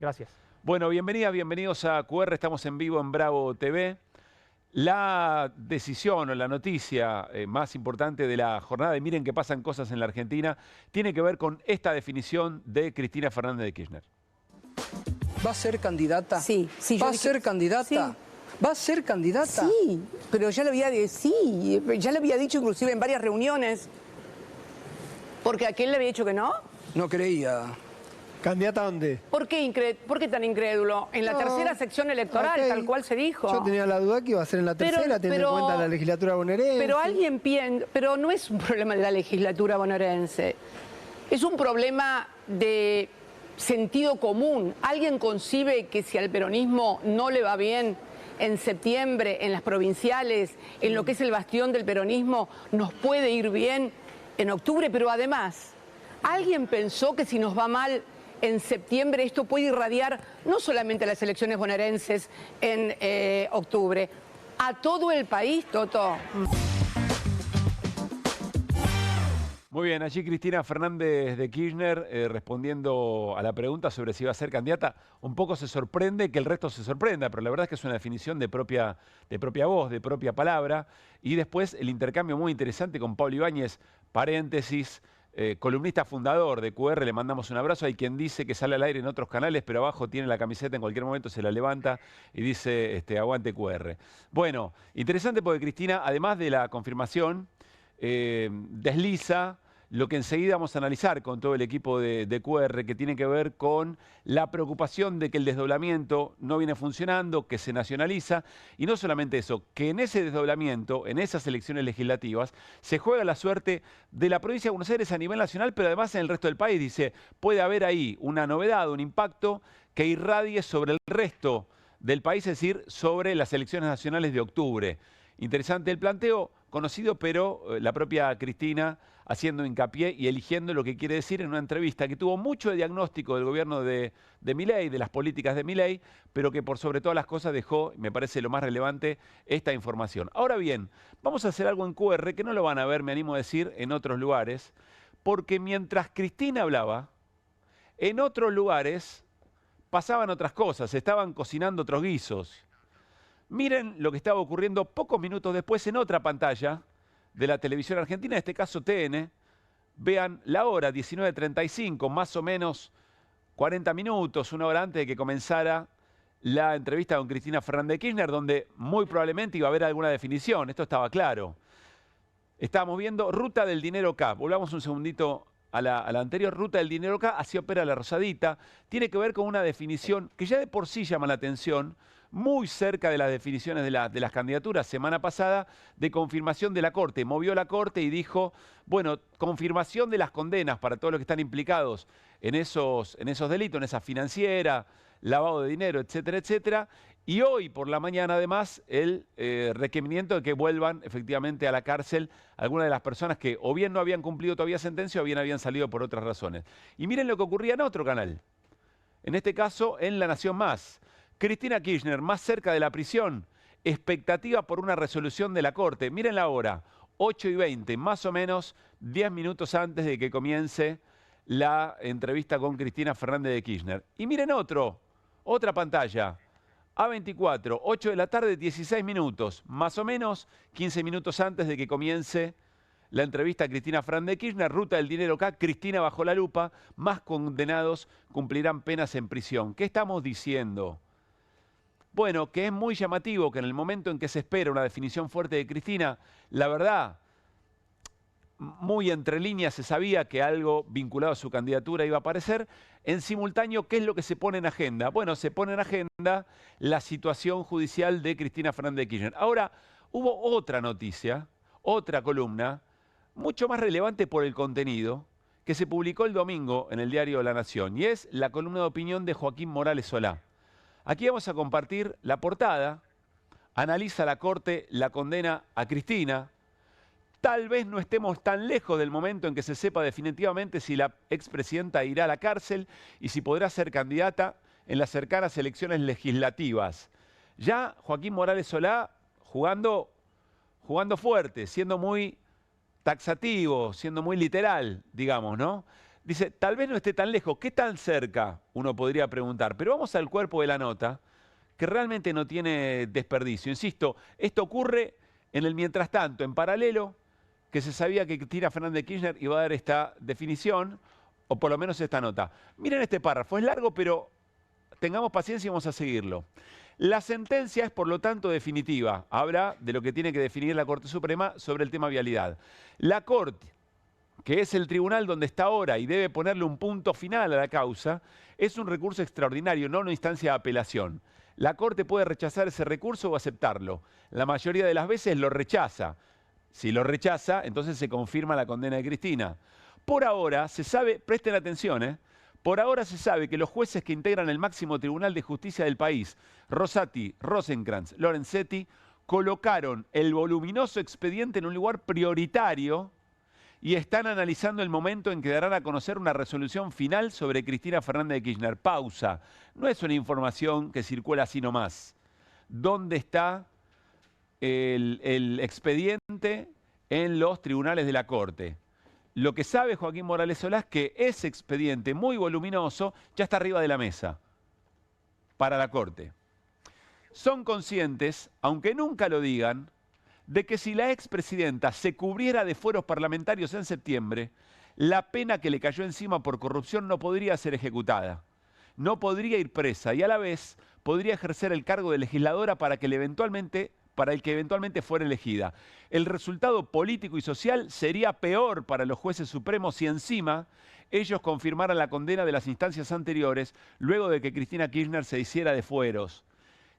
Gracias. Bueno, bienvenidos a QR, estamos en vivo en Bravo TV. La decisión o la noticia más importante de la jornada, y miren que pasan cosas en la Argentina, tiene que ver con esta definición de Cristina Fernández de Kirchner. ¿Va a ser candidata? Sí, sí. ¿Va a ser candidata? Sí. ¿Va a ser candidata? Sí, pero ya lo había dicho inclusive en varias reuniones. Porque aquel le había dicho que no. No creía. ¿Candidata a dónde? ¿Por qué tan incrédulo? En la tercera sección electoral, Ok. tal cual se dijo. Yo tenía la duda que iba a ser en la tercera, teniendo en cuenta la legislatura bonaerense. Pero alguien piensa, pero no es un problema de la legislatura bonaerense. Es un problema de sentido común. ¿Alguien concibe que si al peronismo no le va bien en septiembre, en las provinciales, en lo que es el bastión del peronismo, nos puede ir bien en octubre? Pero además, ¿alguien pensó que si nos va mal en septiembre esto puede irradiar no solamente a las elecciones bonaerenses en octubre, a todo el país, Toto? Muy bien, allí Cristina Fernández de Kirchner respondiendo a la pregunta sobre si iba a ser candidata. Un poco se sorprende que el resto se sorprenda, pero la verdad es que es una definición de propia voz, de propia palabra. Y después el intercambio muy interesante con Pablo Ibáñez, paréntesis, columnista fundador de QR, le mandamos un abrazo. Hay quien dice que sale al aire en otros canales, pero abajo tiene la camiseta, en cualquier momento se la levanta y dice aguante QR. Bueno, interesante porque Cristina, además de la confirmación, desliza lo que enseguida vamos a analizar con todo el equipo de QR, que tiene que ver con la preocupación de que el desdoblamiento no viene funcionando, que se nacionaliza, y no solamente eso, que en ese desdoblamiento, en esas elecciones legislativas, se juega la suerte de la provincia de Buenos Aires a nivel nacional, pero además en el resto del país. Dice, puede haber ahí una novedad, un impacto que irradie sobre el resto del país, es decir, sobre las elecciones nacionales de octubre. Interesante el planteo, conocido, pero la propia Cristina haciendo hincapié y eligiendo lo que quiere decir en una entrevista que tuvo mucho de diagnóstico del gobierno de Milei, de las políticas de Milei, pero que por sobre todas las cosas dejó, me parece lo más relevante, esta información. Ahora bien, vamos a hacer algo en QR que no lo van a ver, me animo a decir, en otros lugares, porque mientras Cristina hablaba, en otros lugares pasaban otras cosas, estaban cocinando otros guisos. Miren lo que estaba ocurriendo pocos minutos después en otra pantalla de la televisión argentina, en este caso TN. Vean la hora, 19:35, más o menos 40 minutos, una hora antes de que comenzara la entrevista con Cristina Fernández de Kirchner, donde muy probablemente iba a haber alguna definición, esto estaba claro. Estábamos viendo Ruta del Dinero K. Volvamos un segundito a la anterior. Ruta del Dinero K, así opera la Rosadita. Tiene que ver con una definición que ya de por sí llama la atención, muy cerca de las definiciones de las candidaturas. Semana pasada, de confirmación de la Corte. Movió la Corte y dijo, bueno, confirmación de las condenas para todos los que están implicados en esos delitos, en esa financiera, lavado de dinero, etcétera, etcétera. Y hoy por la mañana, además, el requerimiento de que vuelvan efectivamente a la cárcel algunas de las personas que o bien no habían cumplido todavía sentencia o bien habían salido por otras razones. Y miren lo que ocurría en otro canal. En este caso, en La Nación Más. Cristina Kirchner, más cerca de la prisión, expectativa por una resolución de la Corte. Miren la hora, 8:20, más o menos 10 minutos antes de que comience la entrevista con Cristina Fernández de Kirchner. Y miren otra pantalla, A24, 8 de la tarde, 16 minutos, más o menos 15 minutos antes de que comience la entrevista a Cristina Fernández de Kirchner. Ruta del Dinero K, Cristina bajo la lupa, más condenados cumplirán penas en prisión. ¿Qué estamos diciendo? Bueno, que es muy llamativo que en el momento en que se espera una definición fuerte de Cristina, la verdad, muy entre líneas se sabía que algo vinculado a su candidatura iba a aparecer. En simultáneo, ¿qué es lo que se pone en agenda? Bueno, se pone en agenda la situación judicial de Cristina Fernández de Kirchner. Ahora, hubo otra noticia, otra columna, mucho más relevante por el contenido, que se publicó el domingo en el diario La Nación, y es la columna de opinión de Joaquín Morales Solá. Aquí vamos a compartir la portada. Analiza la Corte la condena a Cristina. Tal vez no estemos tan lejos del momento en que se sepa definitivamente si la expresidenta irá a la cárcel y si podrá ser candidata en las cercanas elecciones legislativas. Ya Joaquín Morales Solá jugando fuerte, siendo muy taxativo, siendo muy literal, digamos, ¿no? Dice, tal vez no esté tan lejos. ¿Qué tan cerca? Uno podría preguntar. Pero vamos al cuerpo de la nota, que realmente no tiene desperdicio. Insisto, esto ocurre en el mientras tanto, en paralelo, que se sabía que Cristina Fernández de Kirchner iba a dar esta definición, o por lo menos esta nota. Miren este párrafo, es largo, pero tengamos paciencia y vamos a seguirlo. La sentencia es, por lo tanto, definitiva. Habla de lo que tiene que definir la Corte Suprema sobre el tema vialidad. La Corte, que es el tribunal donde está ahora y debe ponerle un punto final a la causa, es un recurso extraordinario, no una instancia de apelación. La Corte puede rechazar ese recurso o aceptarlo. La mayoría de las veces lo rechaza. Si lo rechaza, entonces se confirma la condena de Cristina. Por ahora se sabe, presten atención, por ahora se sabe que los jueces que integran el máximo tribunal de justicia del país, Rosati, Rosenkrantz, Lorenzetti, colocaron el voluminoso expediente en un lugar prioritario y están analizando el momento en que darán a conocer una resolución final sobre Cristina Fernández de Kirchner. Pausa. No es una información que circula así nomás. ¿Dónde está el expediente en los tribunales de la Corte? Lo que sabe Joaquín Morales Solá es que ese expediente muy voluminoso ya está arriba de la mesa para la Corte. Son conscientes, aunque nunca lo digan, de que si la expresidenta se cubriera de fueros parlamentarios en septiembre, la pena que le cayó encima por corrupción no podría ser ejecutada. No podría ir presa y a la vez podría ejercer el cargo de legisladora para el que eventualmente fuera elegida. El resultado político y social sería peor para los jueces supremos si encima ellos confirmaran la condena de las instancias anteriores luego de que Cristina Kirchner se hiciera de fueros.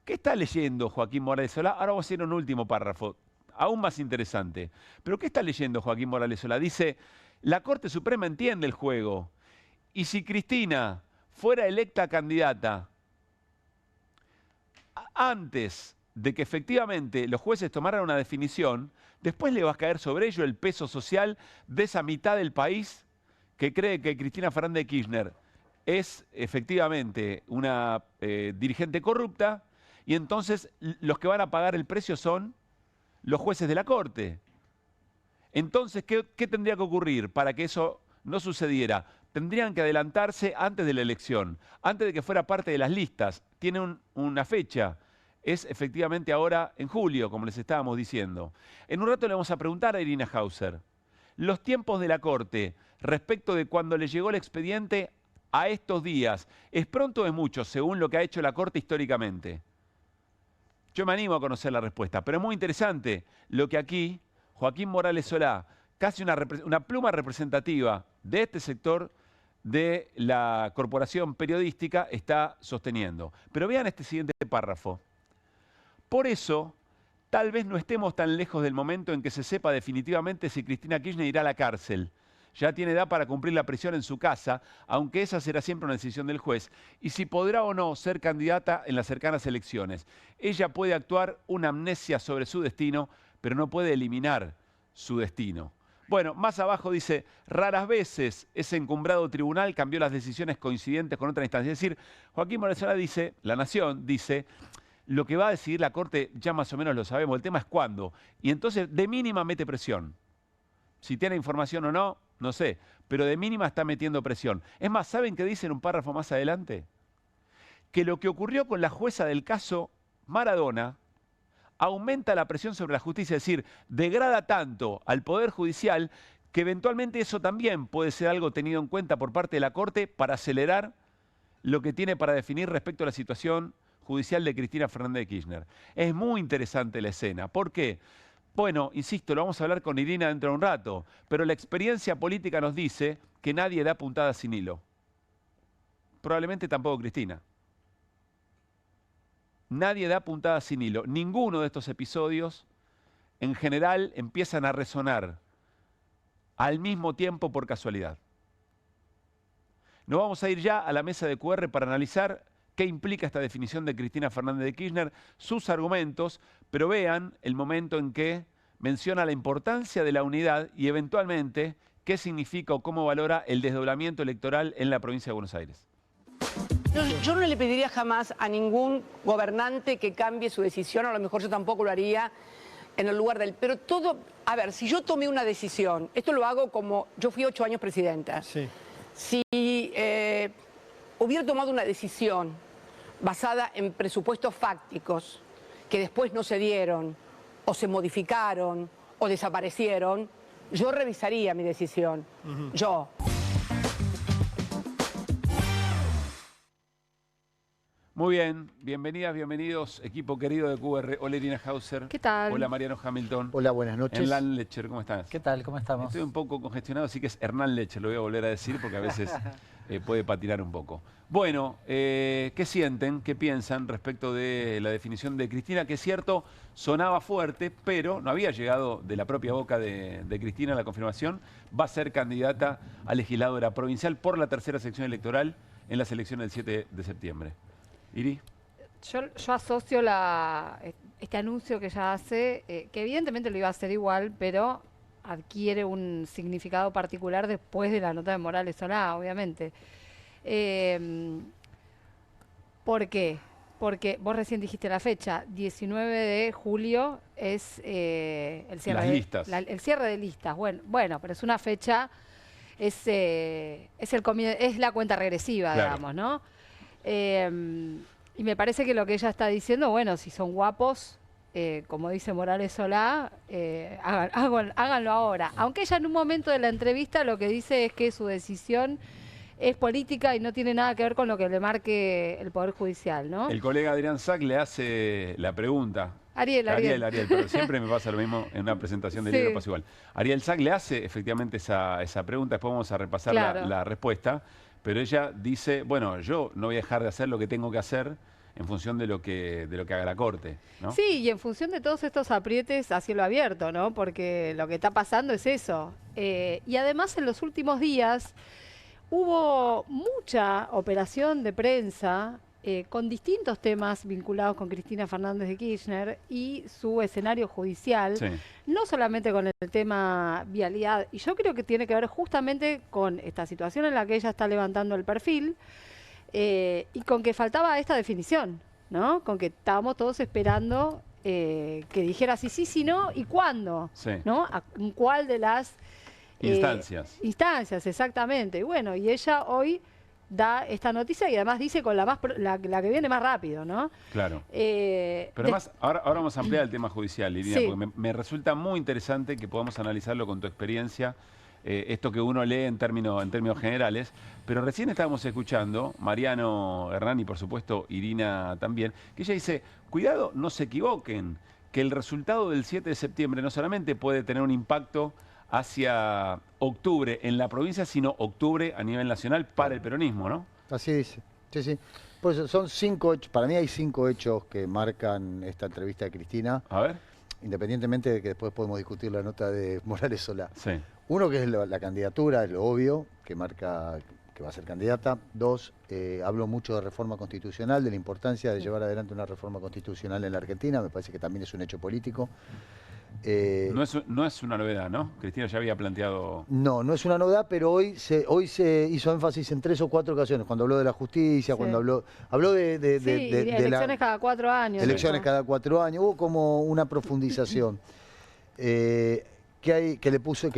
¿Qué está leyendo Joaquín Morales Solá? Ahora vamos a hacer un último párrafo, aún más interesante. ¿Pero qué está leyendo Joaquín Morales Solá? Dice, la Corte Suprema entiende el juego y si Cristina fuera electa candidata antes de que efectivamente los jueces tomaran una definición, después le va a caer sobre ello el peso social de esa mitad del país que cree que Cristina Fernández de Kirchner es efectivamente una dirigente corrupta y entonces los que van a pagar el precio son los jueces de la Corte. Entonces, ¿qué tendría que ocurrir para que eso no sucediera? Tendrían que adelantarse antes de la elección, antes de que fuera parte de las listas. Tiene una fecha. Es efectivamente ahora en julio, como les estábamos diciendo. En un rato le vamos a preguntar a Irina Hauser los tiempos de la Corte respecto de cuando le llegó el expediente a estos días. ¿Es pronto o es mucho, según lo que ha hecho la Corte históricamente? Yo me animo a conocer la respuesta, pero es muy interesante lo que aquí Joaquín Morales Solá, casi una pluma representativa de este sector de la corporación periodística, está sosteniendo. Pero vean este siguiente párrafo. Por eso, tal vez no estemos tan lejos del momento en que se sepa definitivamente si Cristina Kirchner irá a la cárcel. Ya tiene edad para cumplir la prisión en su casa, aunque esa será siempre una decisión del juez, y si podrá o no ser candidata en las cercanas elecciones. Ella puede actuar una amnesia sobre su destino, pero no puede eliminar su destino. Bueno, más abajo dice, raras veces ese encumbrado tribunal cambió las decisiones coincidentes con otra instancia. Es decir, Joaquín Morales Solá dice, La Nación dice, lo que va a decidir la Corte ya más o menos lo sabemos, el tema es cuándo. Y entonces de mínima mete presión. Si tiene información o no, no sé, pero de mínima está metiendo presión. Es más, ¿saben qué dice en un párrafo más adelante? Que lo que ocurrió con la jueza del caso Maradona aumenta la presión sobre la justicia, es decir, degrada tanto al Poder Judicial que eventualmente eso también puede ser algo tenido en cuenta por parte de la Corte para acelerar lo que tiene para definir respecto a la situación judicial de Cristina Fernández de Kirchner. Es muy interesante la escena. ¿Por qué? Bueno, insisto, lo vamos a hablar con Irina dentro de un rato, pero la experiencia política nos dice que nadie da puntada sin hilo. Probablemente tampoco Cristina. Nadie da puntada sin hilo. Ninguno de estos episodios, en general, empiezan a resonar al mismo tiempo por casualidad. Nos vamos a ir ya a la mesa de QR para analizar qué implica esta definición de Cristina Fernández de Kirchner, sus argumentos, pero vean el momento en que menciona la importancia de la unidad y eventualmente qué significa o cómo valora el desdoblamiento electoral en la provincia de Buenos Aires. Yo no le pediría jamás a ningún gobernante que cambie su decisión, a lo mejor yo tampoco lo haría en el lugar del... Pero todo, a ver, si yo tomé una decisión, esto lo hago como, yo fui 8 años presidenta. Sí. si hubiera tomado una decisión basada en presupuestos fácticos que después no se dieron, o se modificaron, o desaparecieron, yo revisaría mi decisión. Yo. Muy bien, bienvenidas, bienvenidos, equipo querido de QR. Hola Irina Hauser. ¿Qué tal? Hola Mariano Hamilton. Hola, buenas noches. Hernán Lecher, ¿cómo estás? ¿Qué tal? ¿Cómo estamos? Estoy un poco congestionado, así que es Hernán Lecher, lo voy a volver a decir porque a veces puede patinar un poco. Bueno, ¿qué sienten, qué piensan respecto de la definición de Cristina? Que es cierto, sonaba fuerte, pero no había llegado de la propia boca de Cristina la confirmación. Va a ser candidata a legisladora provincial por la tercera sección electoral en las elecciones del 7 de septiembre. Iri. Yo asocio este anuncio que ella hace, que evidentemente lo iba a hacer igual, pero adquiere un significado particular después de la nota de Morales Solá, obviamente. ¿Por qué? Porque vos recién dijiste la fecha, 19 de julio es el cierre Las de listas. el cierre de listas. Bueno, pero es una fecha, es la cuenta regresiva, Claro. digamos, ¿no? Y me parece que lo que ella está diciendo, bueno, si son guapos, como dice Morales Solá, háganlo ahora. Aunque ella en un momento de la entrevista lo que dice es que su decisión es política y no tiene nada que ver con lo que le marque el Poder Judicial, ¿no? El colega Adrián Sack le hace la pregunta. Ariel, pero siempre me pasa lo mismo en una presentación de Sí. libro, pasa igual. Ariel Sack le hace efectivamente esa pregunta, después vamos a repasar Claro. la respuesta, pero ella dice, bueno, yo no voy a dejar de hacer lo que tengo que hacer en función de lo que haga la Corte, ¿no? Sí, y en función de todos estos aprietes a cielo abierto, ¿no? Porque lo que está pasando es eso. Y además en los últimos días hubo mucha operación de prensa con distintos temas vinculados con Cristina Fernández de Kirchner y su escenario judicial, Sí. no solamente con el tema vialidad, y yo creo que tiene que ver justamente con esta situación en la que ella está levantando el perfil y con que faltaba esta definición, ¿no? Con que estábamos todos esperando que dijera sí, no y cuándo, Sí. ¿no? ¿Cuál de las Instancias. exactamente. Y bueno, y ella hoy da esta noticia y además dice con la que viene más rápido, ¿no? Claro. Pero además, ahora vamos a ampliar el tema judicial, Irina, Sí. porque me resulta muy interesante que podamos analizarlo con tu experiencia, esto que uno lee en términos generales, pero recién estábamos escuchando, Mariano, Hernán y por supuesto Irina también, que ella dice, cuidado, no se equivoquen, que el resultado del 7 de septiembre no solamente puede tener un impacto hacia octubre en la provincia, sino octubre a nivel nacional para el peronismo, ¿no? Así dice. Sí, sí. Pues son 5 hechos, para mí hay 5 hechos que marcan esta entrevista de Cristina, A ver. independientemente de que después podemos discutir la nota de Morales Solá. Sí. Uno, que es la candidatura, es lo obvio, que marca que va a ser candidata. 2, hablo mucho de reforma constitucional, de la importancia de llevar adelante una reforma constitucional en la Argentina, me parece que también es un hecho político. No es una novedad, ¿no? Cristina ya había planteado... No es una novedad, pero hoy se hizo énfasis en 3 o 4 ocasiones, cuando habló de la justicia, Sí. cuando habló de elecciones cada 4 años. elecciones dijo. cada 4 años, hubo como una profundización que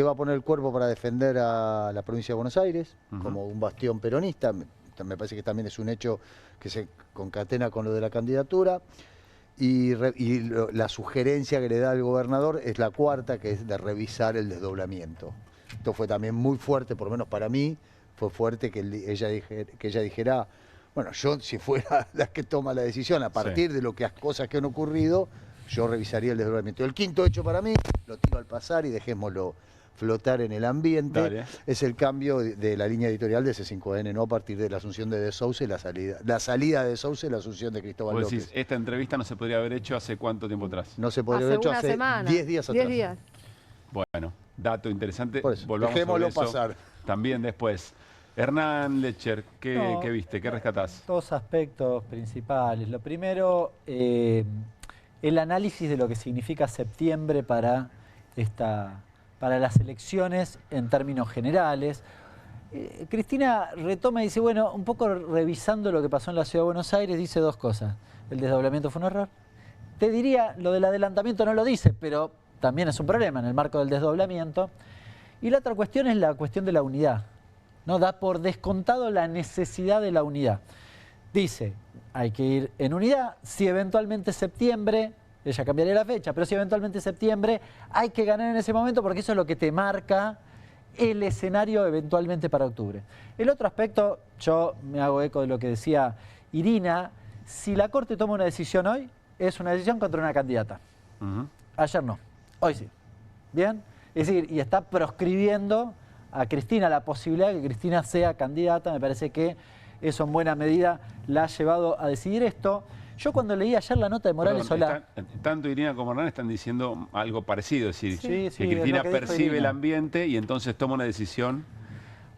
va a poner el cuerpo para defender a la provincia de Buenos Aires, como un bastión peronista. Me parece que también es un hecho que se concatena con lo de la candidatura. Y la sugerencia que le da el gobernador es la cuarta, que es de revisar el desdoblamiento. Esto fue también muy fuerte, por lo menos para mí, fue fuerte que ella dijera, bueno, yo si fuera la que toma la decisión a partir de lo que las cosas que han ocurrido, yo revisaría el desdoblamiento. El quinto hecho para mí, lo tiro al pasar y dejémoslo flotar en el ambiente, Dale. es el cambio de la línea editorial de C5N, ¿no? A partir de la asunción de Sousa y la salida de Sousa y la asunción de Cristóbal Vos López. decís, esta entrevista no se podría haber hecho hace cuánto tiempo atrás. No se podría haber hecho una hace semana, 10 días atrás. 10 días. Bueno, dato interesante. Por eso, Volvamos dejémoslo sobre eso pasar. también después. Hernán Lecher, ¿qué No, viste? ¿Qué rescatás? 2 aspectos principales. Lo primero, el análisis de lo que significa septiembre para las elecciones en términos generales. Cristina retoma y dice, bueno, un poco revisando lo que pasó en la Ciudad de Buenos Aires, dice 2 cosas. El desdoblamiento fue un error. Te diría, lo del adelantamiento no lo dice, pero también es un problema en el marco del desdoblamiento. Y la otra cuestión es la cuestión de la unidad. ¿no? Da por descontado la necesidad de la unidad. Dice, hay que ir en unidad, si eventualmente septiembre, ella cambiaría la fecha, pero si eventualmente septiembre, hay que ganar en ese momento porque eso es lo que te marca el escenario eventualmente para octubre. El otro aspecto, yo me hago eco de lo que decía Irina, si la Corte toma una decisión hoy, es una decisión contra una candidata. Ayer no, hoy sí. ¿Bien? Es decir, y está proscribiendo a Cristina la posibilidad de que Cristina sea candidata. Me parece que eso en buena medida la ha llevado a decidir esto. Yo cuando leí ayer la nota de Morales Solá... Tanto Irina como Hernán están diciendo algo parecido, es decir, sí, que Cristina que percibe el ambiente y entonces toma una decisión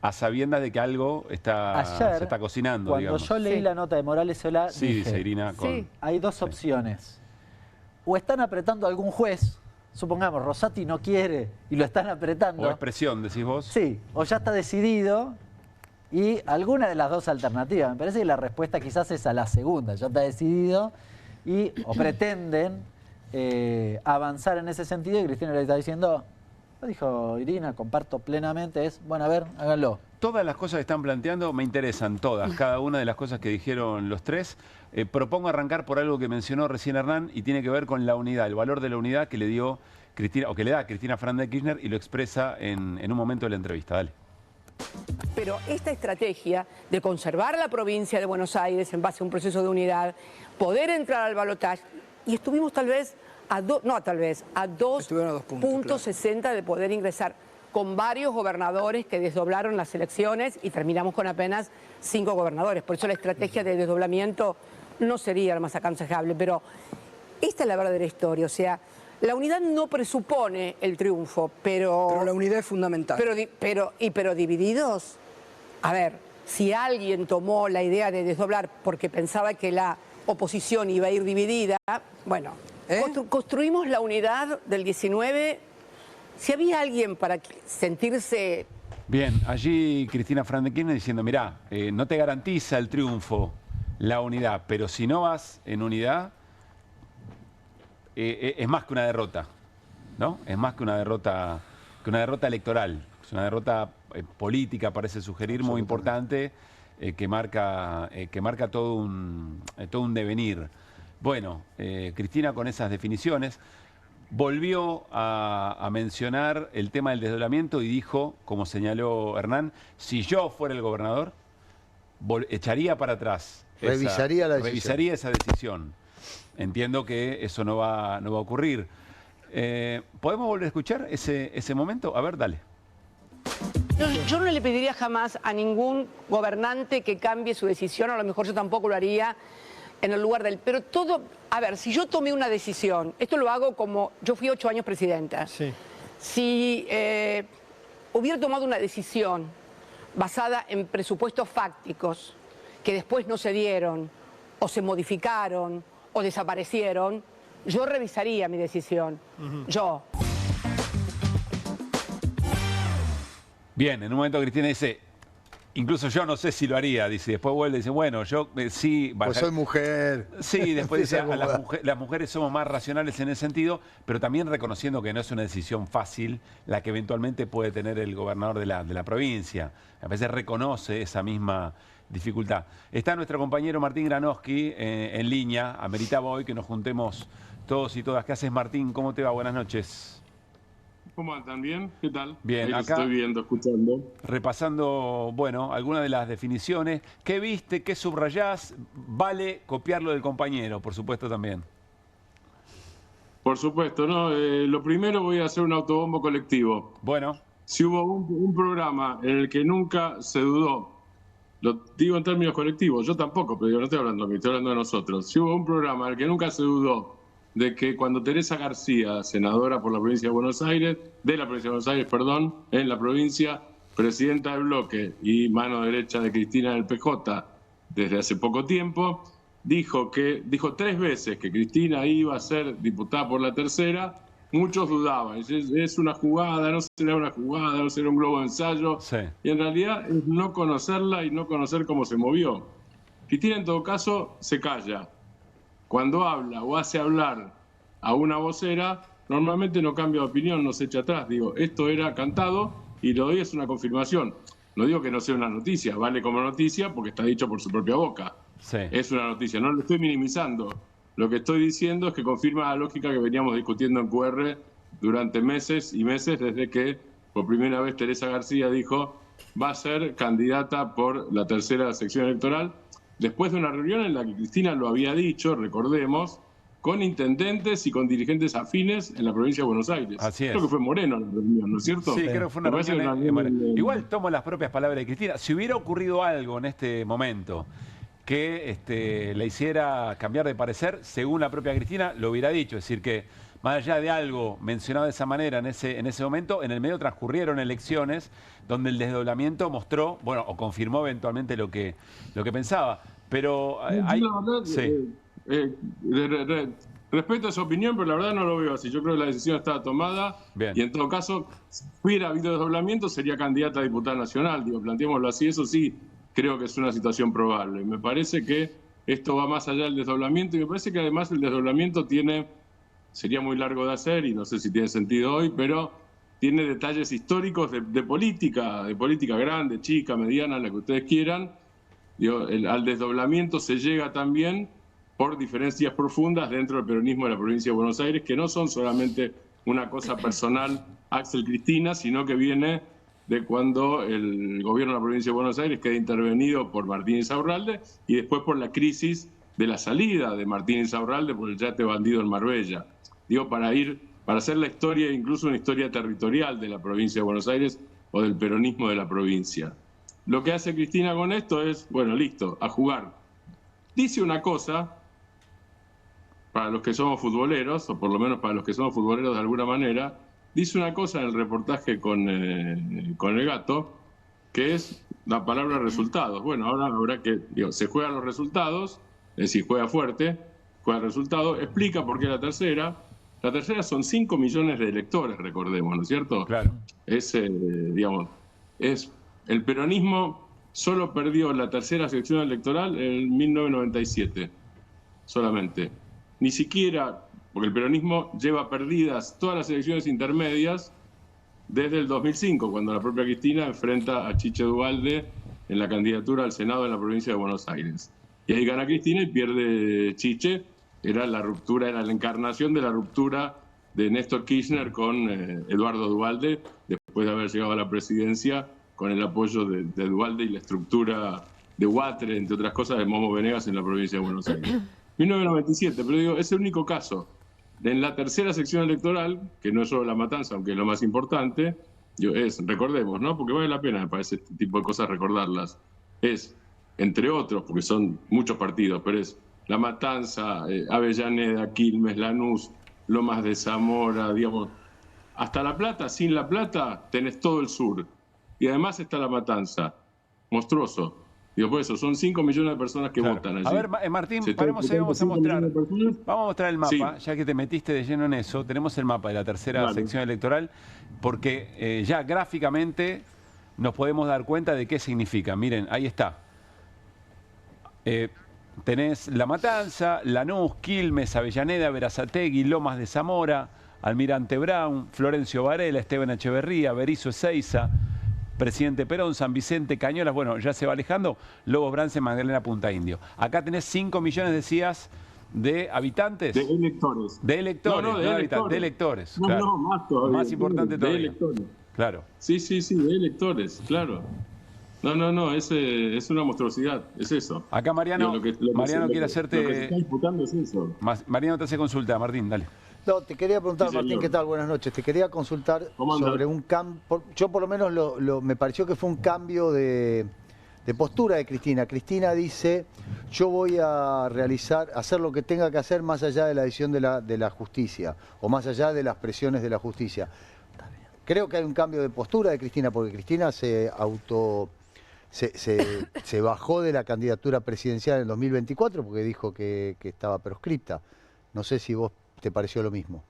a sabiendas de que algo se está cocinando. Cuando digamos. yo leí la nota de Morales Solá, sí, dije, dice Irina, hay dos opciones. O están apretando a algún juez, supongamos, Rosati no quiere y lo están apretando. O expresión, decís vos. Sí, o ya está decidido y alguna de las dos alternativas. Me parece que la respuesta quizás es a la segunda, ya está decidido y o pretenden avanzar en ese sentido y Cristina le está diciendo, lo dijo Irina, comparto plenamente, es, bueno, a ver, háganlo. Todas las cosas que están planteando me interesan, todas, cada una de las cosas que dijeron los tres. Propongo arrancar por algo que mencionó recién Hernán y tiene que ver con la unidad, el valor de la unidad que le dio Cristina, o que le da Cristina Fernández de Kirchner y lo expresa en un momento de la entrevista. Dale. Pero esta estrategia de conservar la provincia de Buenos Aires en base a un proceso de unidad, poder entrar al balotaje, y estuvimos tal vez a 2.60 de poder ingresar con varios gobernadores que desdoblaron las elecciones y terminamos con apenas 5 gobernadores. Por eso la estrategia de desdoblamiento no sería la más aconsejable, pero esta es la verdadera historia. O sea, la unidad no presupone el triunfo, pero la unidad es fundamental. Pero divididos, a ver, si alguien tomó la idea de desdoblar porque pensaba que la oposición iba a ir dividida, bueno, construimos la unidad del 19. Si había alguien para sentirse... Bien, allí Cristina Fernández de Kirchner diciendo, mirá, no te garantiza el triunfo la unidad, pero si no vas en unidad, es más que una derrota, ¿no? Es más que una derrota electoral, es una derrota política, parece sugerir, muy importante, que marca todo un devenir. Bueno, Cristina con esas definiciones volvió a mencionar el tema del desdoblamiento y dijo, como señaló Hernán, si yo fuera el gobernador, echaría para atrás. Revisaría esa decisión. Entiendo que eso no va a ocurrir. ¿Podemos volver a escuchar ese momento? A ver, dale. Yo no le pediría jamás a ningún gobernante que cambie su decisión, a lo mejor yo tampoco lo haría en el lugar del... Pero todo... A ver, si yo tomé una decisión, esto lo hago como... Yo fui 8 años presidenta. Sí. Si hubiera tomado una decisión basada en presupuestos fácticos que después no se dieron, o se modificaron, o desaparecieron, yo revisaría mi decisión. Yo. Bien, en un momento Cristina dice, incluso yo no sé si lo haría, dice, después vuelve y dice, bueno, yo sí... Pues soy mujer. Sí, después dice, las mujeres somos más racionales en ese sentido, pero también reconociendo que no es una decisión fácil la que eventualmente puede tener el gobernador de la provincia. A veces reconoce esa misma dificultad. Está nuestro compañero Martín Granowski en línea, ameritaba hoy que nos juntemos todos y todas. ¿Qué haces, Martín? ¿Cómo te va? Buenas noches. ¿Cómo andan? ¿Bien? ¿Qué tal? Bien, ahí acá estoy viendo, escuchando. Repasando, bueno, algunas de las definiciones. ¿Qué viste? ¿Qué subrayás? Vale copiarlo del compañero, por supuesto, también. Por supuesto, ¿no? Lo primero voy a hacer un autobombo colectivo. Bueno. Si hubo un programa en el que nunca se dudó, lo digo en términos colectivos, yo tampoco, pero yo no estoy hablando de mí, estoy hablando de nosotros. Si hubo un programa en el que nunca se dudó de que cuando Teresa García, senadora por la provincia de Buenos Aires, en la provincia, presidenta del bloque y mano derecha de Cristina del PJ desde hace poco tiempo, dijo 3 veces que Cristina iba a ser diputada por la tercera, muchos dudaban. Es una jugada, no será una jugada, no será un globo de ensayo. Sí. Y en realidad es no conocerla y no conocer cómo se movió. Cristina, en todo caso, se calla. Cuando habla o hace hablar a una vocera, normalmente no cambia de opinión, no se echa atrás. Digo, esto era cantado y lo de hoy es una confirmación. No digo que no sea una noticia, vale como noticia porque está dicho por su propia boca. Sí. Es una noticia, no lo estoy minimizando. Lo que estoy diciendo es que confirma la lógica que veníamos discutiendo en QR durante meses y meses, desde que por primera vez Teresa García dijo va a ser candidata por la tercera sección electoral, después de una reunión en la que Cristina lo había dicho, recordemos, con intendentes y con dirigentes afines en la provincia de Buenos Aires. Así es. Creo que fue Moreno la reunión, ¿no es cierto? Sí, creo que fue una Me parece reunión que una- Igual tomo las propias palabras de Cristina. Si hubiera ocurrido algo en este momento que le hiciera cambiar de parecer, según la propia Cristina, lo hubiera dicho. Es decir, que más allá de algo mencionado de esa manera en ese momento, en el medio transcurrieron elecciones donde el desdoblamiento mostró, bueno, o confirmó eventualmente lo que pensaba. Pero hay... Yo, la verdad, Sí. Respeto esa opinión, pero la verdad no lo veo así. Yo creo que la decisión estaba tomada. Bien. Y en todo caso, si hubiera habido desdoblamiento, sería candidata a diputada nacional. Digo, planteémoslo así. Eso sí, creo que es una situación probable. Me parece que esto va más allá del desdoblamiento y me parece que además el desdoblamiento sería muy largo de hacer y no sé si tiene sentido hoy, pero tiene detalles históricos de política grande, chica, mediana, la que ustedes quieran. Digo, al desdoblamiento se llega también por diferencias profundas dentro del peronismo de la provincia de Buenos Aires, que no son solamente una cosa personal Axel Cristina, sino que viene de cuando el gobierno de la provincia de Buenos Aires queda intervenido por Martín Insaurralde y después por la crisis de la salida de Martín Insaurralde por el yate bandido en Marbella. Digo, para hacer la historia, incluso una historia territorial de la provincia de Buenos Aires o del peronismo de la provincia. Lo que hace Cristina con esto es, bueno, listo, a jugar. Dice una cosa, para los que somos futboleros, o por lo menos para los que somos futboleros de alguna manera, dice una cosa en el reportaje con el gato, que es la palabra resultados. Bueno, ahora habrá que, se juegan los resultados, es decir, juega fuerte, juega el resultado, explica por qué la tercera. La tercera son 5 millones de electores, recordemos, ¿no es cierto? Claro. El peronismo solo perdió la tercera sección electoral en 1997, solamente. Ni siquiera, porque el peronismo lleva perdidas todas las elecciones intermedias desde el 2005, cuando la propia Cristina enfrenta a Chiche Duvalde en la candidatura al Senado en la provincia de Buenos Aires. Y ahí gana Cristina y pierde Chiche. Era la encarnación de la ruptura de Néstor Kirchner con Eduardo Duvalde, después de haber llegado a la presidencia con el apoyo de Duvalde y la estructura de Huatre, entre otras cosas, de Momo Venegas en la provincia de Buenos Aires. 1997, pero digo, es el único caso. En la tercera sección electoral, que no es solo La Matanza, aunque es lo más importante, recordemos, ¿no? Porque vale la pena, me parece, este tipo de cosas recordarlas. Es, entre otros, porque son muchos partidos, pero es La Matanza, Avellaneda, Quilmes, Lanús, Lomas de Zamora, digamos, hasta La Plata. Sin La Plata tenés todo el sur. Y además está La Matanza. Monstruoso. Digo, por eso, son 5 millones de personas que votan allí. A ver, Martín, paremos ahí, vamos a mostrar el mapa, Sí. ya que te metiste de lleno en eso. Tenemos el mapa de la tercera sección electoral, porque ya gráficamente nos podemos dar cuenta de qué significa. Miren, ahí está. Tenés La Matanza, Lanús, Quilmes, Avellaneda, Berazategui, Lomas de Zamora, Almirante Brown, Florencio Varela, Esteban Echeverría, Berizo Ezeiza, Presidente Perón, San Vicente, Cañuelas, bueno, ya se va alejando, Lobos Brance, Magdalena, Punta Indio. Acá tenés 5 millones, decías, de habitantes. De electores. De electores, No, de electores. De electores, No, claro. no, más todavía. Más importante todavía. De electores. Claro. Sí, de electores, claro. No, es una monstruosidad, es eso. Acá Mariano, Mariano quiere hacerte... Lo que se está disputando es eso. Mariano te hace consulta, Martín, dale. No, te quería preguntar, Sí, Martín, señor. ¿qué tal? Buenas noches. Te quería consultar sobre un cambio. Yo por lo menos me pareció que fue un cambio de postura de Cristina. Cristina dice, yo voy a hacer lo que tenga que hacer más allá de la decisión de la justicia, o más allá de las presiones de la justicia. Creo que hay un cambio de postura de Cristina, porque Cristina se bajó de la candidatura presidencial en 2024 porque dijo que estaba proscripta. No sé si vos te pareció lo mismo.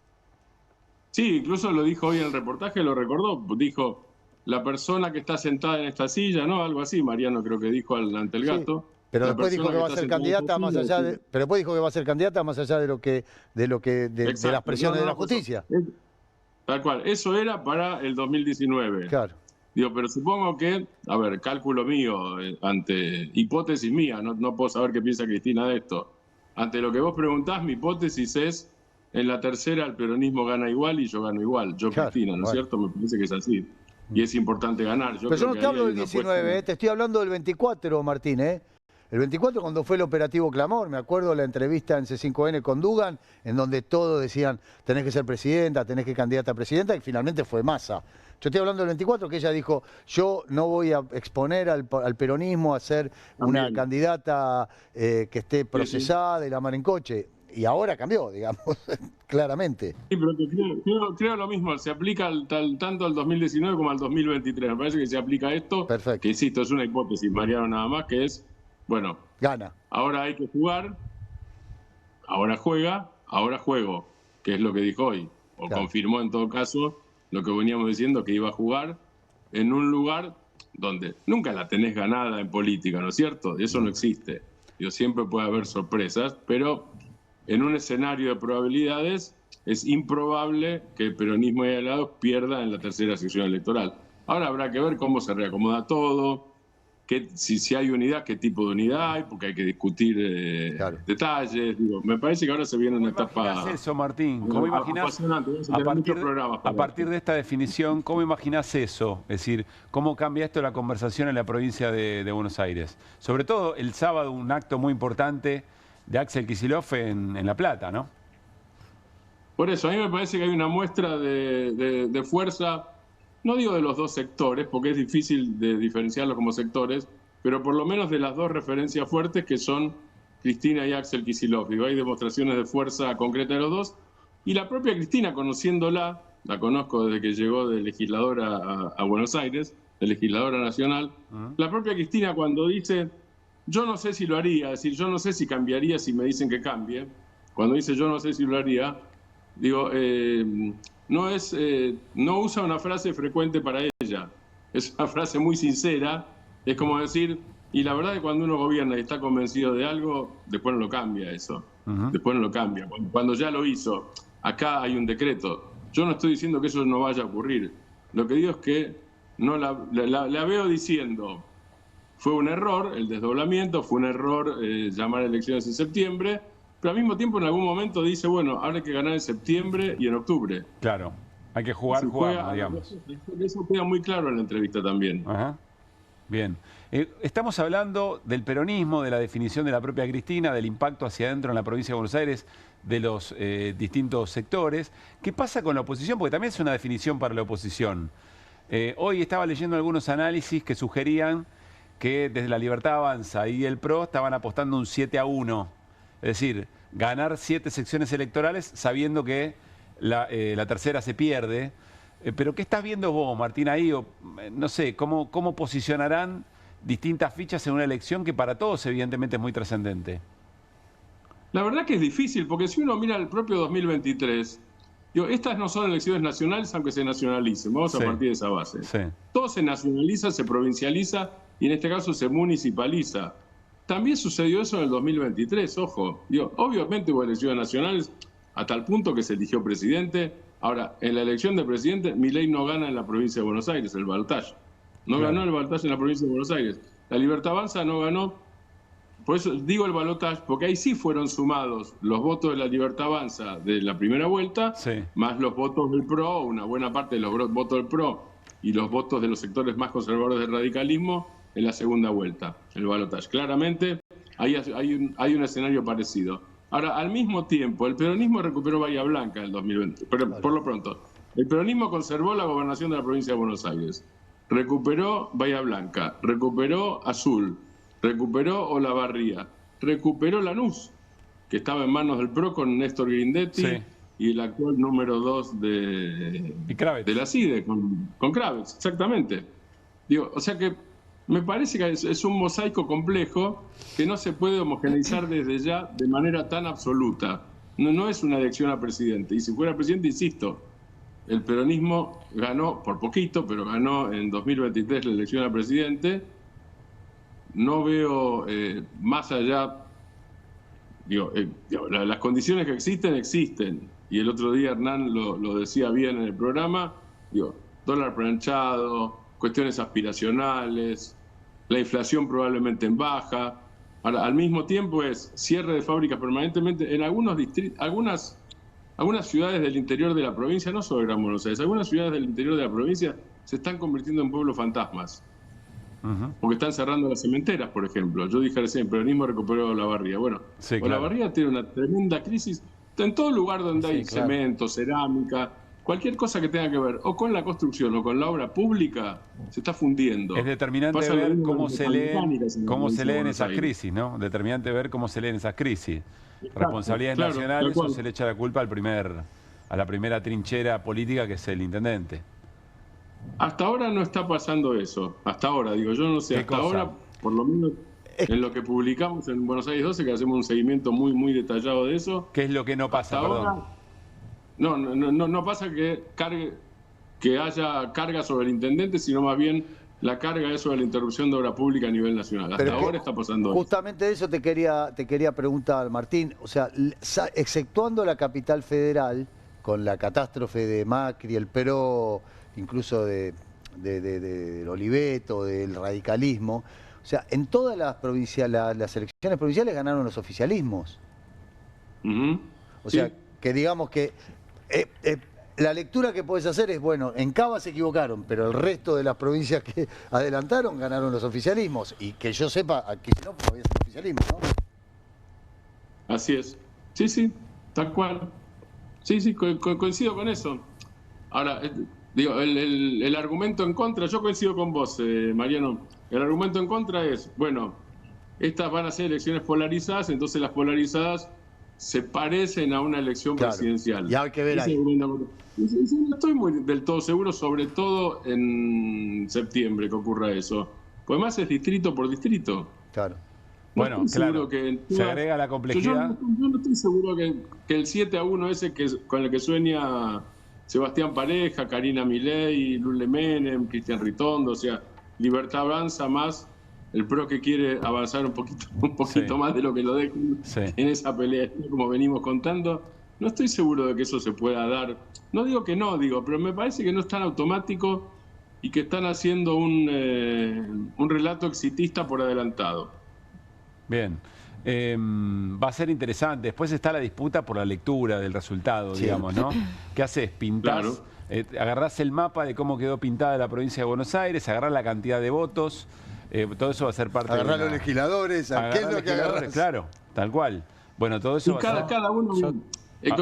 Sí, incluso lo dijo hoy en el reportaje, lo recordó. Dijo, la persona que está sentada en esta silla, ¿no? Algo así, Mariano creo que dijo ante el gato. Sí, pero La después dijo persona que va a está ser sentada en esta candidata más silla, allá sí. pero después dijo que va a ser candidata más allá de Exacto. las presiones de la Pues, justicia. tal cual. Eso era para el 2019. Claro. Digo, pero supongo que, a ver, cálculo mío, ante hipótesis mía, no puedo saber qué piensa Cristina de esto. Ante lo que vos preguntás, mi hipótesis es, en la tercera el peronismo gana igual y yo gano igual, yo Claro, Cristina, ¿no es bueno. cierto? Me parece que es así. Y es importante ganar. Pero yo creo no que te ahí hablo hay del una apuesta. 19, te estoy hablando del 24, Martín, ¿eh? El 24 cuando fue el operativo Clamor, me acuerdo la entrevista en C5N con Dugan, en donde todos decían, tenés que ser presidenta, tenés que candidata a presidenta, y finalmente fue Massa. Yo estoy hablando del 24, que ella dijo, yo no voy a exponer al peronismo a ser una También. candidata que esté procesada y la mar en coche. Y ahora cambió, digamos, claramente. Sí, pero que creo lo mismo, se aplica tanto al 2019 como al 2023. Me parece que se aplica esto, Perfecto. que insisto, es una hipótesis, Mariano, nada más, que es, bueno, Gana. ahora hay que jugar, ahora juega, ahora juego, que es lo que dijo hoy, o Claro. confirmó en todo caso lo que veníamos diciendo, que iba a jugar en un lugar donde nunca la tenés ganada en política, ¿no es cierto? Eso no existe. Siempre puede haber sorpresas, pero en un escenario de probabilidades es improbable que el peronismo y aliados pierda en la tercera sección electoral. Ahora habrá que ver cómo se reacomoda todo, si hay unidad, qué tipo de unidad hay, porque hay que discutir Claro. detalles. Me parece que ahora se viene una ¿Cómo etapa imaginás eso, Martín? ¿Cómo imaginás, apasionante. Vamos a tener muchos programas para a partir de esta definición, cómo imaginás eso? Es decir, ¿cómo cambia esto la conversación en la provincia de Buenos Aires? Sobre todo el sábado, un acto muy importante de Axel Kicillof en La Plata, ¿no? Por eso, a mí me parece que hay una muestra de fuerza, no digo de los dos sectores, porque es difícil de diferenciarlos como sectores, pero por lo menos de las dos referencias fuertes que son Cristina y Axel Kicillof. Digo, hay demostraciones de fuerza concreta de los dos. Y la propia Cristina, conociéndola, la conozco desde que llegó de legisladora a Buenos Aires, de legisladora nacional, la propia Cristina cuando dice, yo no sé si lo haría, es decir, yo no sé si cambiaría si me dicen que cambie, cuando dice yo no sé si lo haría, digo, no usa una frase frecuente para ella, es una frase muy sincera, es como decir, y la verdad es que cuando uno gobierna y está convencido de algo, después no lo cambia eso, después no lo cambia, cuando ya lo hizo, acá hay un decreto, yo no estoy diciendo que eso no vaya a ocurrir, lo que digo es que no la veo diciendo, fue un error el desdoblamiento, fue un error llamar a elecciones en septiembre, pero al mismo tiempo en algún momento dice, bueno, ahora hay que ganar en septiembre y en octubre. Claro, hay que jugar, digamos. Eso queda muy claro en la entrevista también. Ajá. Bien. Estamos hablando del peronismo, de la definición de la propia Cristina, del impacto hacia adentro en la provincia de Buenos Aires, de los distintos sectores. ¿Qué pasa con la oposición? Porque también es una definición para la oposición. Hoy estaba leyendo algunos análisis que sugerían que desde la Libertad Avanza y el PRO estaban apostando un 7-1. Es decir, ganar 7 secciones electorales sabiendo que la tercera se pierde. Pero ¿qué estás viendo vos, Martín, ahí? No sé, ¿cómo posicionarán distintas fichas en una elección que para todos evidentemente es muy trascendente? La verdad que es difícil, porque si uno mira el propio 2023, digo, estas no son elecciones nacionales, aunque se nacionalicen. Vamos a partir de esa base. Sí. Todo se nacionaliza, se provincializa y en este caso se municipaliza. También sucedió eso en el 2023, ojo. Digo, obviamente hubo elecciones nacionales a tal punto que se eligió presidente. Ahora, en la elección de presidente, Milei no gana en la provincia de Buenos Aires, el balotaje. No ganó el balotaje en la provincia de Buenos Aires. La Libertad Avanza no ganó. Por eso digo el balotaje, porque ahí sí fueron sumados los votos de la Libertad Avanza de la primera vuelta, más los votos del PRO, una buena parte de los votos del PRO y los votos de los sectores más conservadores del radicalismo en la segunda vuelta, el balotaje. Claramente ahí hay un escenario parecido. Ahora, al mismo tiempo, el peronismo recuperó Bahía Blanca en el 2020, pero por lo pronto, el peronismo conservó la gobernación de la provincia de Buenos Aires, recuperó Bahía Blanca, recuperó Azul, recuperó Olavarría, recuperó Lanús, que estaba en manos del PRO con Néstor Grindetti y el actual número 2 de la CIDE, con Kravitz, exactamente. Digo, o sea que me parece que es un mosaico complejo que no se puede homogeneizar desde ya de manera tan absoluta. No es una elección a presidente. Y si fuera presidente, insisto, el peronismo ganó, por poquito, pero ganó en 2023 la elección a presidente. No veo más allá, las condiciones que existen. Y el otro día Hernán lo decía bien en el programa, dólar planchado, cuestiones aspiracionales, la inflación probablemente en baja. Ahora, al mismo tiempo es cierre de fábricas permanentemente en algunos distritos, algunas ciudades del interior de la provincia, no solo Gran Buenos Aires, algunas ciudades del interior de la provincia se están convirtiendo en pueblos fantasmas. Porque están cerrando las cementeras, por ejemplo. Yo dije recién, el peronismo recuperó Olavarría. Bueno, Sí, claro. Olavarría tiene una tremenda crisis en todo lugar donde hay claro. cemento, cerámica, cualquier cosa que tenga que ver o con la construcción o con la obra pública, se está fundiendo. Es determinante Pasa lo ver mismo cómo con se las leen, mecánicas en la cómo provincia se de leen Buenos esas Aires. crisis, ¿no? Determinante ver cómo se leen esas crisis. Responsabilidades claro, nacionales tal o cual. se le echa la culpa a la primera trinchera política que es el intendente. Hasta ahora no está pasando eso. Hasta ahora, digo, yo no sé. ¿Qué Hasta cosa? ahora, por lo menos en lo que publicamos en Buenos Aires 12, que hacemos un seguimiento muy, muy detallado de eso. ¿Qué es lo que no pasa, Hasta perdón? ahora, no pasa que haya carga sobre el intendente, sino más bien la carga es sobre la interrupción de obra pública a nivel nacional. Hasta Pero es que ahora está pasando eso. justamente de eso te quería preguntar, Martín. O sea, exceptuando la capital federal, con la catástrofe de Macri, el Peró, incluso de Oliveto, del radicalismo, o sea, en todas las provincias, las elecciones provinciales ganaron los oficialismos. Ujú. O Sí. sea, que digamos que la lectura que puedes hacer es, bueno, en Cava se equivocaron, pero el resto de las provincias que adelantaron ganaron los oficialismos. Y que yo sepa, aquí no había sido oficialismo, ¿no? Así es. Sí, sí, tal cual. Sí, coincido con eso. Ahora, digo, el argumento en contra, yo coincido con vos, Mariano. El argumento en contra es, bueno, estas van a ser elecciones polarizadas, entonces las polarizadas se parecen a una elección Claro. presidencial. Y hay que ver Ese ahí. argumento- No estoy del todo seguro, sobre todo en septiembre que ocurra eso. Pues además es distrito por distrito. Claro. No Bueno, estoy seguro claro, que en se todas- agrega la Yo complejidad. no estoy seguro que el 7-1 ese con el que sueña Sebastián Pareja, Karina Milei, Lule Menem, Cristian Ritondo, o sea, Libertad avanza más el PRO que quiere avanzar un poquito Sí. más de lo que lo dejan Sí. en esa pelea, como venimos contando. No estoy seguro de que eso se pueda dar. No digo que no, pero me parece que no es tan automático y que están haciendo un relato exitista por adelantado. Bien. Va a ser interesante. Después está la disputa por la lectura del resultado, Sí. digamos, ¿no? ¿Qué haces? Pintás, Claro. agarrás el mapa de cómo quedó pintada la provincia de Buenos Aires, agarrás la cantidad de votos, todo eso va a ser parte Agarrar de los legisladores, ¿a qué es lo que agarras? Claro, tal cual. Bueno, todo eso Y va a ser... cada uno,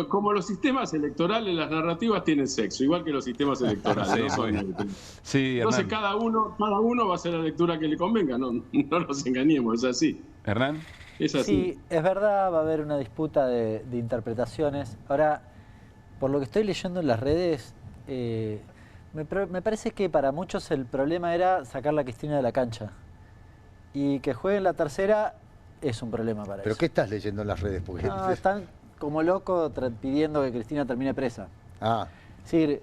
como los sistemas electorales, las narrativas tienen sexo, igual que los sistemas electorales. Sí, no son muy bien. neutros. Sí, Entonces Hernán. cada uno va a hacer la lectura que le convenga, no nos engañemos, es así. Hernán. Es así. Sí, es verdad, va a haber una disputa de interpretaciones. Ahora, por lo que estoy leyendo en las redes, me parece que para muchos el problema era sacar la Cristina de la cancha. Y que juegue en la tercera es un problema para ¿Pero ellos. qué estás leyendo en las redes? Porque... No, están como locos pidiendo que Cristina termine presa. Ah, Es decir,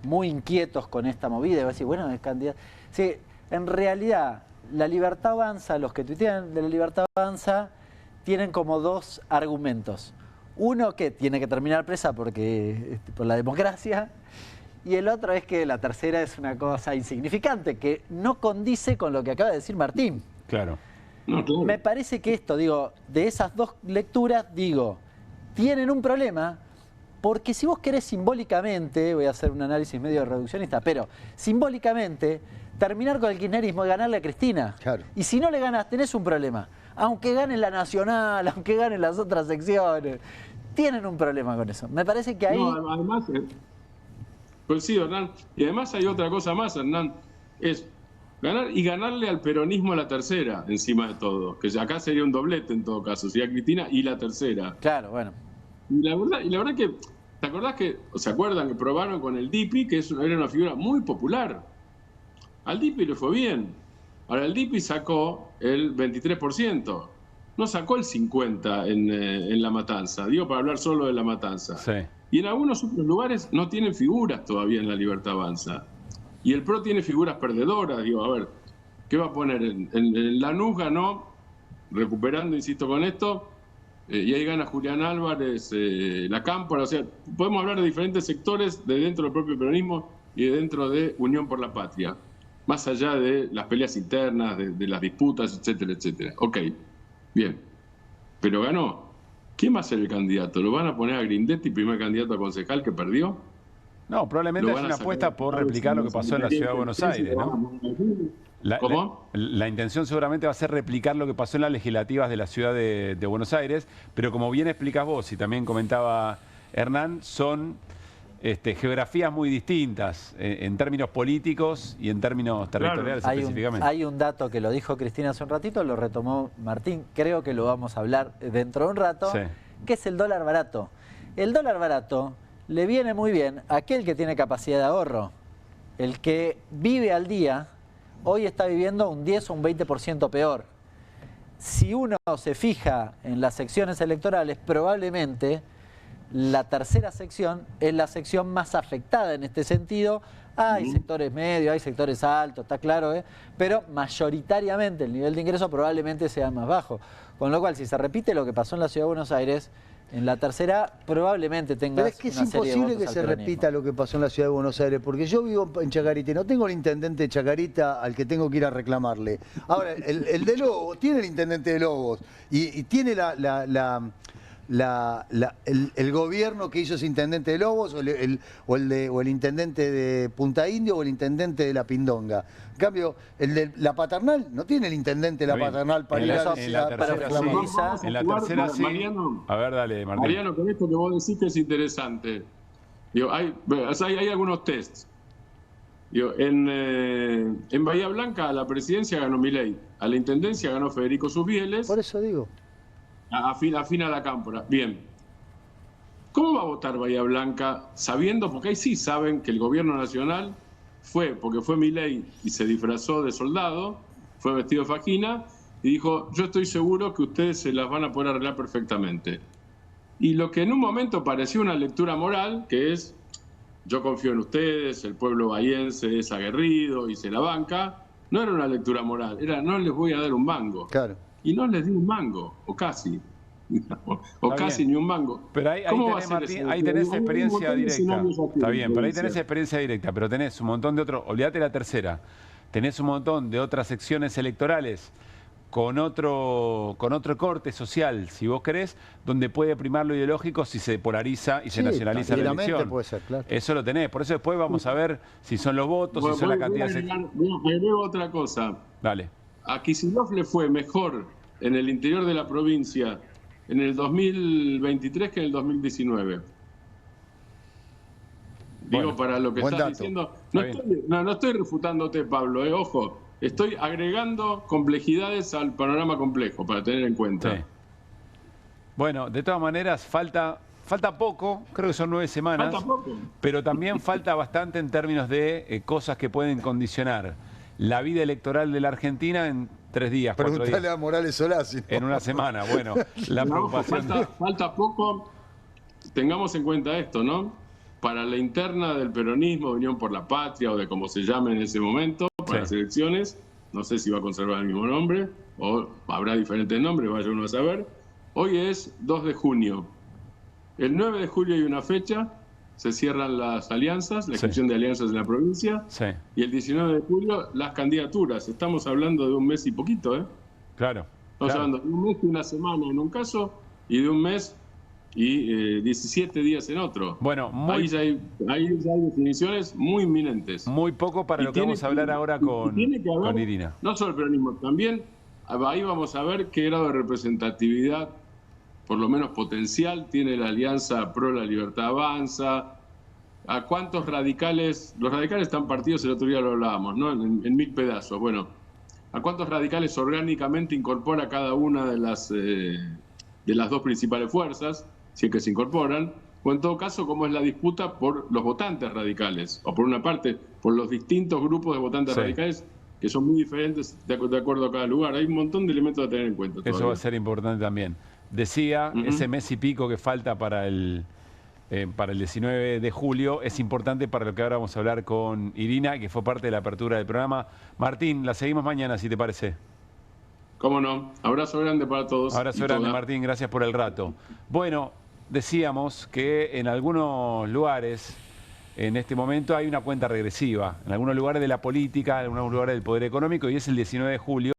muy inquietos con esta movida. Y va a decir, bueno, es candidato. Sí, en realidad, la Libertad Avanza, los que tuitean de la Libertad Avanza, tienen como dos argumentos. Uno, que tiene que terminar presa por la democracia. Y el otro es que la tercera es una cosa insignificante, que no condice con lo que acaba de decir Martín. Claro. No, claro. Me parece que esto, de esas dos lecturas, tienen un problema, porque si vos querés simbólicamente, voy a hacer un análisis medio reduccionista, pero simbólicamente, terminar con el kirchnerismo y ganarle a Cristina. Claro. Y si no le ganas, tenés un problema. Aunque gane la nacional, aunque ganen las otras secciones, tienen un problema con eso. Me parece que ahí... No, además, coincido, Hernán. Y además hay otra cosa más, Hernán, es ganarle al peronismo a la tercera, encima de todo. Que acá sería un doblete en todo caso, sería Cristina y la tercera. Claro, bueno. Y la verdad que, ¿te acordás se acuerdan que probaron con el DIPI, que era una figura muy popular? Al DIPI le fue bien. Ahora, el DIPI sacó el 23%. No sacó el 50% en La Matanza. Digo, para hablar solo de La Matanza. Sí. Y en algunos otros lugares no tienen figuras todavía en la Libertad Avanza. Y el PRO tiene figuras perdedoras. Digo, a ver, ¿qué va a poner? En Lanús ganó, recuperando, insisto con esto, y ahí gana Julián Álvarez, la Cámpora. O sea, podemos hablar de diferentes sectores de dentro del propio peronismo y dentro de Unión por la Patria, más allá de las peleas internas, de las disputas, etcétera, etcétera. Ok, bien, pero ganó. ¿Quién va a ser el candidato? ¿Lo van a poner a Grindetti, primer candidato a concejal que perdió? No, probablemente es una apuesta por replicar lo que pasó en la ciudad de Buenos Aires, ¿no? ¿Cómo? La intención seguramente va a ser replicar lo que pasó en las legislativas de la ciudad de Buenos Aires, pero como bien explicas vos y también comentaba Hernán, son geografías muy distintas en términos políticos y en términos territoriales específicamente. Hay un dato que lo dijo Cristina hace un ratito, lo retomó Martín, creo que lo vamos a hablar dentro de un rato, Sí. que es el dólar barato. El dólar barato le viene muy bien a aquel que tiene capacidad de ahorro. El que vive al día, hoy está viviendo un 10 o un 20% peor. Si uno se fija en las secciones electorales, probablemente la tercera sección es la sección más afectada en este sentido. Hay sectores medios, hay sectores altos, está claro, pero mayoritariamente el nivel de ingreso probablemente sea más bajo. Con lo cual, si se repite lo que pasó en la Ciudad de Buenos Aires, en la tercera probablemente tengas Pero es que es una serie de imposible votos que se al peronismo. repita lo que pasó en la Ciudad de Buenos Aires, porque yo vivo en Chacarita y no tengo el intendente de Chacarita al que tengo que ir a reclamarle. Ahora, el de Lobos, tiene el intendente de Lobos y tiene el gobierno que hizo ese intendente de Lobos o el intendente de Punta Indio o el intendente de La Pindonga. En cambio, el de la Paternal no tiene el intendente de la Paternal para ir a en la tercera sí. En la tercera sí. Mariano, A ver, dale, Martín. Mariano, con esto que vos decís que es interesante. Digo, hay algunos tests. Digo, en Bahía Blanca a la presidencia ganó Milei, a la intendencia ganó Federico Susbieles. Por eso digo. Afina la cámpora. Bien. ¿Cómo va a votar Bahía Blanca sabiendo, porque ahí sí saben que el gobierno nacional porque fue Milei y se disfrazó de soldado, fue vestido de fajina y dijo, yo estoy seguro que ustedes se las van a poder arreglar perfectamente? Y lo que en un momento parecía una lectura moral, que es, yo confío en ustedes, el pueblo bahiense es aguerrido y se la banca, no era una lectura moral, era no les voy a dar un mango. Claro. Y no les di un mango, o casi. O casi ni un mango. Pero ahí tenés, Martín, ahí tenés experiencia directa. Está bien, pero ahí tenés experiencia directa, pero tenés un montón de otros, olvídate la tercera, tenés un montón de otras secciones electorales con otro corte social, si vos querés, donde puede primar lo ideológico si se polariza y se nacionaliza la elección. Puede ser, claro. Eso lo tenés, por eso después vamos a ver si son los votos, si son la cantidad de... Agrego otra cosa. Dale. A Kicillof le fue mejor en el interior de la provincia en el 2023 que en el 2019. Digo, para lo que estás diciendo. No estoy refutándote, Pablo, ojo. Estoy agregando complejidades al panorama complejo para tener en cuenta. Sí. Bueno, de todas maneras, falta poco, creo que son 9 semanas. Falta poco. Pero también falta bastante en términos de cosas que pueden condicionar la vida electoral de la Argentina en 3 días, 4 días. Preguntale a Morales Solá. ¿No? En una semana, bueno, la preocupación... Falta poco, tengamos en cuenta esto, ¿no? Para la interna del peronismo, Unión por la Patria, o de como se llame en ese momento, para las elecciones, no sé si va a conservar el mismo nombre, o habrá diferentes nombres, vaya uno a saber. Hoy es 2 de junio. El 9 de julio hay una fecha, se cierran las alianzas, la inscripción de alianzas en la provincia, y el 19 de julio las candidaturas. Estamos hablando de un mes y poquito, ¿eh? Claro. Estamos hablando de un mes y una semana en un caso, y de un mes y 17 días en otro. Bueno, ahí ya hay definiciones muy inminentes. Muy poco para lo que vamos a hablar ahora con Irina. No solo el peronismo, también ahí vamos a ver qué grado de representatividad, por lo menos potencial, tiene la Alianza Pro la Libertad Avanza. ¿A cuántos radicales? Los radicales están partidos, el otro día lo hablábamos, ¿no? En 1000 pedazos. Bueno, ¿a cuántos radicales orgánicamente incorpora cada una de las 2 principales fuerzas, si es que se incorporan? O en todo caso, ¿cómo es la disputa por los votantes radicales? O por una parte, por los distintos grupos de votantes radicales, que son muy diferentes de acuerdo a cada lugar. Hay un montón de elementos a tener en cuenta todavía. Eso va a ser importante también. Decía, ese mes y pico que falta para el 19 de julio es importante para lo que ahora vamos a hablar con Irina, que fue parte de la apertura del programa. Martín, la seguimos mañana, si te parece. Cómo no. Abrazo grande para todos. Abrazo grande, Martín. Gracias por el rato. Bueno, decíamos que en algunos lugares en este momento hay una cuenta regresiva en algunos lugares de la política, en algunos lugares del poder económico, y es el 19 de julio.